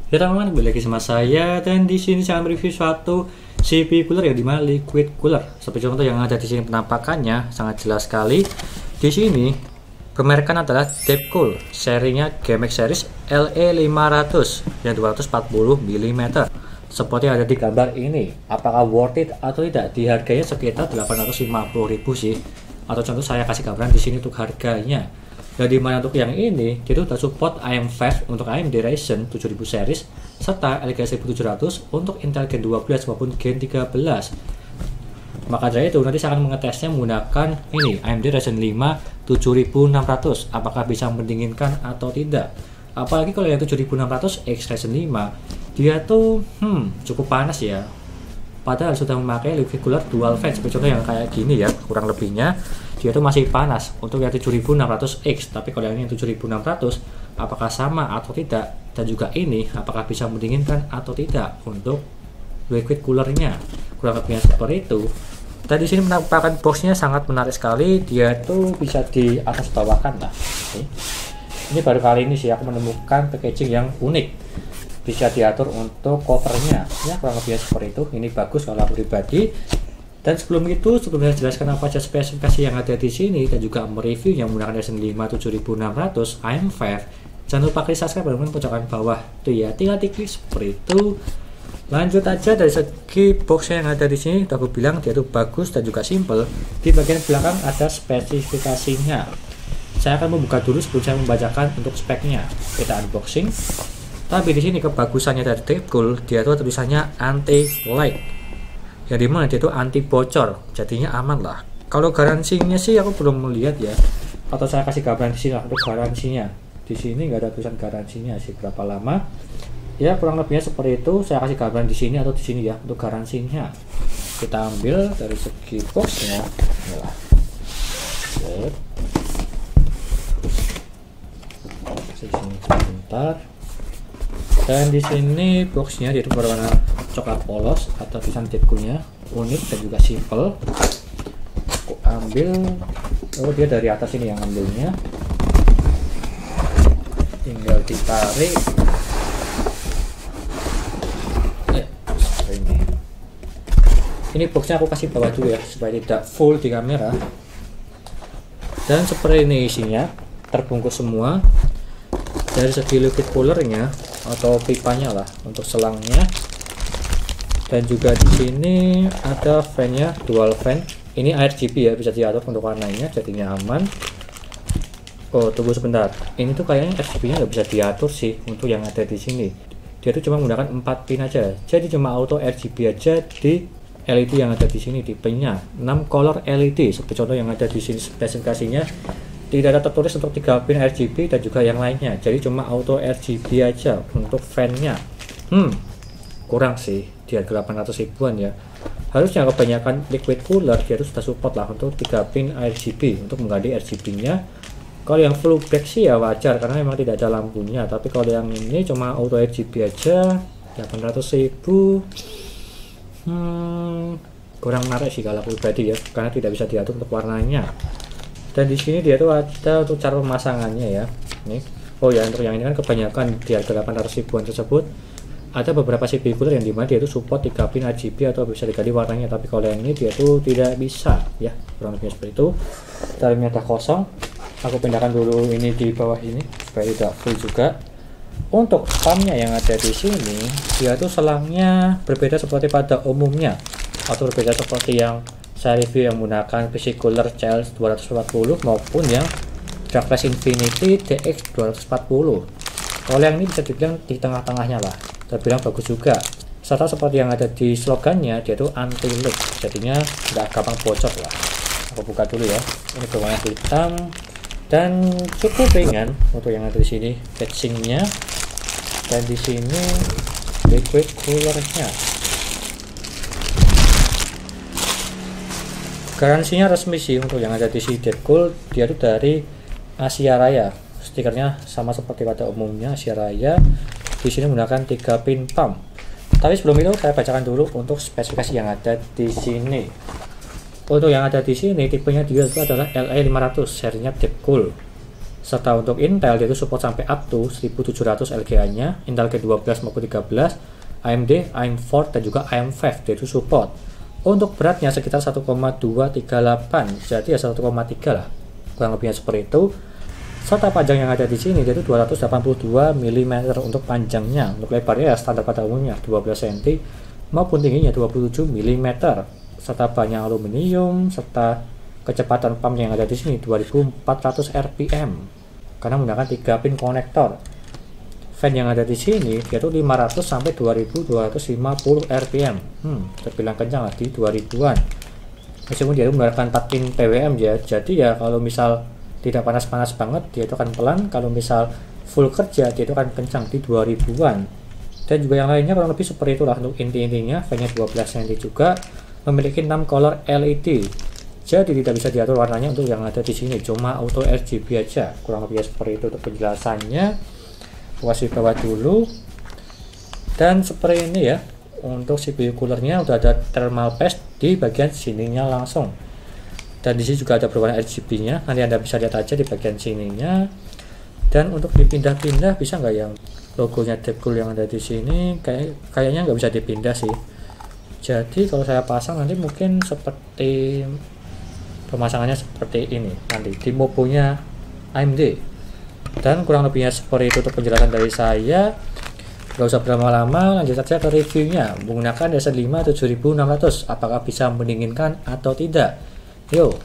Ya teman-teman, kembali lagi sama saya dan di sini saya mereview suatu CPU cooler yang dimana liquid cooler. Seperti contoh yang ada di sini penampakannya sangat jelas sekali. Di sini pemerkan adalah Deepcool, serinya GMX series LE500 yang 240 mm. Seperti yang ada di gambar ini. Apakah worth it atau tidak? Di harganya sekitar 850.000 sih. Atau contoh saya kasih gambaran di sini untuk harganya. Dan dimana untuk yang ini, dia itu sudah support AM5 untuk AMD Ryzen 7000 series serta LGA 1700 untuk Intel Gen 12 maupun Gen 13. Maka dari itu nanti saya akan mengetesnya menggunakan ini AMD Ryzen 5 7600, apakah bisa mendinginkan atau tidak. Apalagi kalau yang 7600 X Ryzen 5 dia tuh cukup panas ya. Padahal sudah memakai liquid cooler dual fan seperti contoh yang kayak gini ya, kurang lebihnya dia tuh masih panas untuk yang 7600X. Tapi kalau yang 7600 apakah sama atau tidak, dan juga ini apakah bisa mendinginkan atau tidak untuk liquid coolernya, kurang lebihnya seperti itu. Dan di sini penampakan boxnya sangat menarik sekali, dia tuh bisa di atas bawahkan lah. Oke. Ini baru kali ini sih aku menemukan packaging yang unik, bisa diatur untuk covernya ya, kurang lebih seperti itu. Ini bagus kalau aku pribadi. Dan sebelum saya jelaskan apa saja spesifikasi yang ada di sini dan juga mereview yang menggunakan Ryzen 5 7600 AM5, jangan lupa klik subscribe dan pojokan bawah tuh ya, tinggal diklik seperti itu. Lanjut aja dari segi boxnya yang ada di sini, udah aku bilang dia tuh bagus dan juga simple. Di bagian belakang ada spesifikasinya. Saya akan membuka dulu sebelum saya membacakan untuk speknya. Kita unboxing. Tapi di sini kebagusannya dari Deepcool, dia tuh tulisannya anti leak, ya dimana dia tuh anti bocor, jadinya aman lah. Kalau garansinya sih aku belum melihat ya, atau saya kasih gambaran di sini lah untuk garansinya. Di sini nggak ada tulisan garansinya sih berapa lama. Ya kurang lebihnya seperti itu. Saya kasih gambaran di sini atau di sini ya untuk garansinya. Kita ambil dari segi boxnya. Inilah. Sini sebentar. Dan di sini boxnya dia itu berwarna coklat polos atau tulisan Deepcoolnya unik dan juga simple. Aku ambil, oh dia dari atas ini yang ambilnya, tinggal ditarik. Ini boxnya aku kasih bawah dulu ya supaya tidak full di kamera. Dan seperti ini isinya, terbungkus semua. Dari segi liquid coolernya atau pipanya lah untuk selangnya, dan juga di sini ada fan-nya dual fan. Ini RGB ya, bisa diatur untuk warnanya, jadinya aman. Oh tunggu sebentar, ini tuh kayaknya RGB-nya nggak bisa diatur sih untuk yang ada di sini. Dia tuh cuma menggunakan 4 pin aja, jadi cuma auto RGB aja di LED yang ada di sini. Tipenya 6 color LED seperti contoh yang ada di sini spesifikasinya. Tidak ada tertulis untuk 3 pin RGB dan juga yang lainnya, jadi cuma auto RGB aja untuk fan-nya. Kurang sih di harga 800 ribuan ya. Harusnya kebanyakan liquid cooler dia itu sudah support lah untuk 3 pin RGB untuk mengganti RGB-nya. Kalau yang full black sih ya wajar karena memang tidak ada lampunya, tapi kalau yang ini cuma auto RGB aja 800 ribu. Kurang menarik sih kalau pribadi ya, karena tidak bisa diatur untuk warnanya. Dan di sini dia tuh ada untuk cara pemasangannya ya. Nih. Oh ya, untuk yang ini kan kebanyakan di harga 800 ribuan tersebut ada beberapa CPU cooler yang dimana dia itu support 3 pin RGB atau bisa diganti warnanya, tapi kalau yang ini dia tuh tidak bisa ya, kurang lebih seperti itu. Dalamnya ada kosong. Aku pindahkan dulu ini di bawah ini supaya tidak full juga. Untuk pumpnya yang ada di sini, dia tuh selangnya berbeda seperti pada umumnya atau berbeda seperti yang saya review yang menggunakan PC Cooler CL240 maupun yang Darkless Infinity DX240. Kalau yang ini bisa dibilang di tengah-tengahnya lah, terbilang bagus juga. Serta seperti yang ada di slogannya, dia tuh anti leak, jadinya nggak gampang bocor lah. Aku buka dulu ya. Ini berwarna hitam dan cukup ringan untuk yang ada di sini casingnya. Dan di sini liquid coolernya. Garansinya resmi sih untuk yang ada di sini Deepcool, dia tuh dari Asia Raya. Stikernya sama seperti pada umumnya Asia Raya. Di sini menggunakan 3 pin pump. Tapi sebelum itu saya bacakan dulu untuk spesifikasi yang ada di sini. Untuk yang ada di sini tipenya dia itu adalah LE500 serinya Deepcool. Serta untuk Intel dia itu support sampai up to 1700 LGA-nya, Intel G12 maupun 13, AMD, AM4 dan juga AM5 dia itu support. Untuk beratnya sekitar 1,238, jadi ya 1,3 lah, kurang lebihnya seperti itu. Serta panjang yang ada di sini yaitu 282 mm untuk panjangnya. Untuk lebarnya ya standar pada umumnya 12 cm maupun tingginya 27 mm. Serta banyak aluminium serta kecepatan pump yang ada di sini 2400 rpm karena menggunakan 3 pin konektor. Fan yang ada di sini yaitu 500 sampai 2250 rpm. Terbilang kencang lah di 2000-an. Meskipun dia menggunakan 4 pin PWM ya. Jadi ya kalau misal tidak panas-panas banget dia itu akan pelan, kalau misal full kerja dia itu akan kencang di 2000-an. Dan juga yang lainnya kurang lebih seperti itulah untuk inti-intinya. Fan-nya 12 cm juga, memiliki 6 color LED, jadi tidak bisa diatur warnanya untuk yang ada di sini, cuma auto RGB aja. Kurang lebih seperti itu untuk penjelasannya. Kasih bawah dulu. Dan seperti ini ya untuk CPU coolernya, udah ada thermal paste di bagian sininya langsung. Dan di sini juga ada berwarna RGB-nya. Nanti Anda bisa lihat aja di bagian sininya. Dan untuk dipindah-pindah bisa nggak yang logonya Deepcool yang ada di sini? Kayaknya nggak bisa dipindah sih. Jadi kalau saya pasang nanti mungkin seperti pemasangannya seperti ini nanti di mobonya AMD. Dan kurang lebihnya seperti itu untuk penjelasan dari saya. Gak usah berlama-lama, lanjut saja ke reviewnya. Menggunakan Ryzen 5 7600, apakah bisa mendinginkan atau tidak? Yo.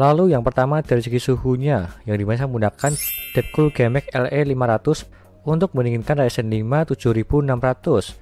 Lalu yang pertama dari segi suhunya, yang dimana saya menggunakan Deepcool GMX LE500 untuk mendinginkan Ryzen 5 7600.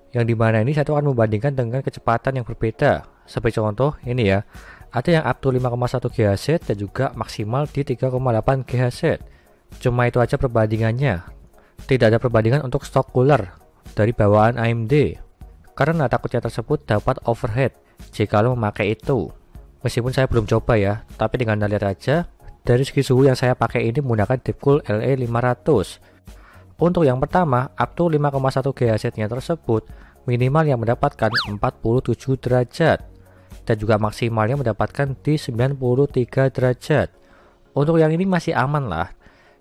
Yang dimana ini saya akan membandingkan dengan kecepatan yang berbeda. Sebagai contoh ini ya, ada yang up to 5,1 GHz dan juga maksimal di 3,8 GHz. Cuma itu aja perbandingannya. Tidak ada perbandingan untuk stock cooler dari bawaan AMD, karena takutnya tersebut dapat overheat jika lo memakai itu. Meskipun saya belum coba ya, tapi dengan lihat aja dari segi suhu yang saya pakai ini menggunakan Deepcool LE500. Untuk yang pertama, up to 5,1 GHz nya tersebut minimal yang mendapatkan 47 derajat dan juga maksimalnya mendapatkan di 93 derajat. Untuk yang ini masih aman lah,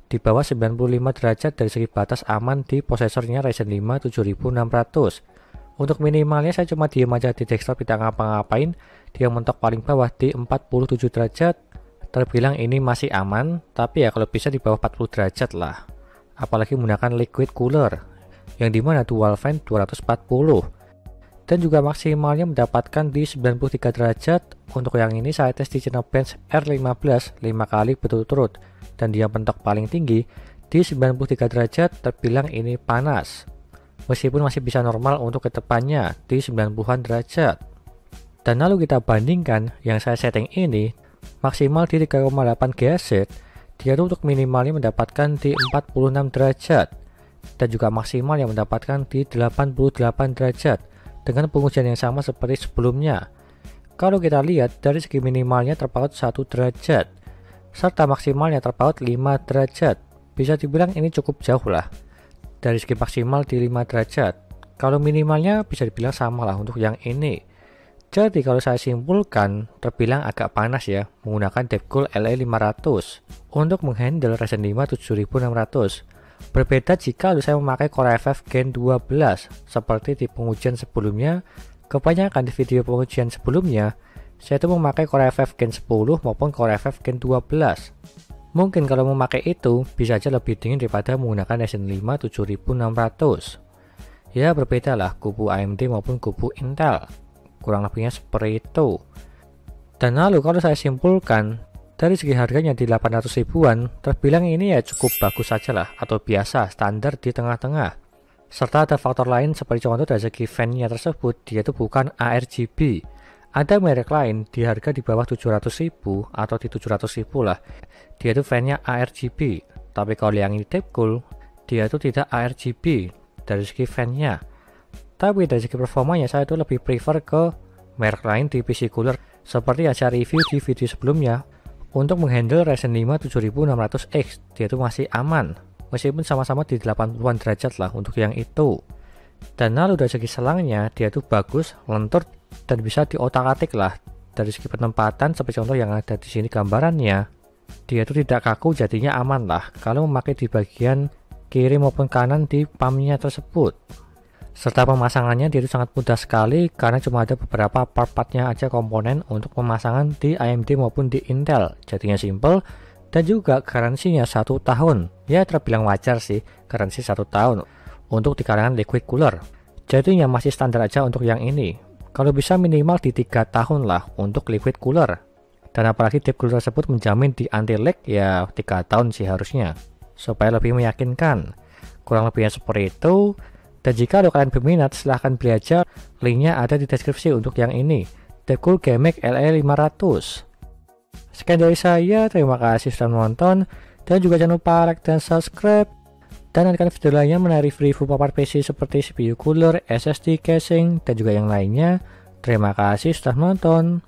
di bawah 95 derajat dari segi batas aman di prosesornya Ryzen 5 7600. Untuk minimalnya saya cuma diem aja di desktop, tidak ngapa-ngapain, dia mentok paling bawah di 47 derajat, terbilang ini masih aman, tapi ya kalau bisa di bawah 40 derajat lah. Apalagi menggunakan liquid cooler, yang dimana dual fan 240, dan juga maksimalnya mendapatkan di 93 derajat. Untuk yang ini saya tes di Cinebench R15 5 kali berturut-turut, dan dia mentok paling tinggi di 93 derajat, terbilang ini panas. Meskipun masih bisa normal untuk ke depannya di 90-an derajat. Dan lalu kita bandingkan yang saya setting ini maksimal di 3,8 GHz, dia untuk minimalnya mendapatkan di 46 derajat dan juga maksimal yang mendapatkan di 88 derajat dengan pengujian yang sama seperti sebelumnya. Kalau kita lihat dari segi minimalnya terpaut 1 derajat serta maksimalnya terpaut 5 derajat, bisa dibilang ini cukup jauh lah. Dari segi maksimal di 5 derajat, kalau minimalnya bisa dibilang sama lah untuk yang ini. Jadi kalau saya simpulkan, terbilang agak panas ya menggunakan Deepcool LE500 untuk menghandle Ryzen 5 7600. Berbeda jika saya memakai Core i5 Gen 12 seperti di pengujian sebelumnya. Kebanyakan di video pengujian sebelumnya saya itu memakai Core i5 Gen 10 maupun Core i5 Gen 12. Mungkin kalau memakai itu bisa aja lebih dingin daripada menggunakan Ryzen 5 7600. Ya berbeda lah kubu AMD maupun kubu Intel, kurang lebihnya seperti itu. Dan lalu kalau saya simpulkan dari segi harganya di 800 ribuan, terbilang ini ya cukup bagus saja lah, atau biasa standar di tengah-tengah. Serta ada faktor lain seperti contoh dari segi fan-nya tersebut, dia itu bukan ARGB. Ada merek lain di harga di bawah 700.000 atau di 700.000 lah, dia itu fan-nya ARGB. Tapi kalau yang ini Deepcool, dia itu tidak ARGB dari segi fan-nya. Tapi dari segi performanya saya itu lebih prefer ke merek lain di PC cooler seperti yang saya review di video sebelumnya. Untuk menghandle Ryzen 5 7600X, dia itu masih aman meskipun sama-sama di 80-an derajat lah untuk yang itu. Dan lalu dari segi selangnya dia itu bagus, lentur, dan bisa diotak-atik lah. Dari segi penempatan seperti contoh yang ada di sini gambarannya, dia itu tidak kaku, jadinya aman lah kalau memakai di bagian kiri maupun kanan di pump-nya tersebut. Serta pemasangannya dia itu sangat mudah sekali karena cuma ada beberapa part-partnya aja komponen untuk pemasangan di AMD maupun di Intel. Jadinya simple dan juga garansinya 1 tahun. Ya terbilang wajar sih garansi 1 tahun untuk di kalangan liquid cooler. Jadinya masih standar aja untuk yang ini. Kalau bisa minimal di 3 tahun lah untuk liquid cooler. Dan apalagi Deepcool tersebut menjamin di anti-lag ya 3 tahun sih harusnya, supaya lebih meyakinkan. Kurang lebihnya seperti itu. Dan jika kalian berminat silahkan beli aja, linknya ada di deskripsi untuk yang ini, Deepcool GMX LE500. Sekian dari saya, terima kasih sudah menonton, dan juga jangan lupa like dan subscribe, dan nantikan video lainnya mengenai review papar PC seperti CPU cooler, SSD casing, dan juga yang lainnya. Terima kasih sudah menonton.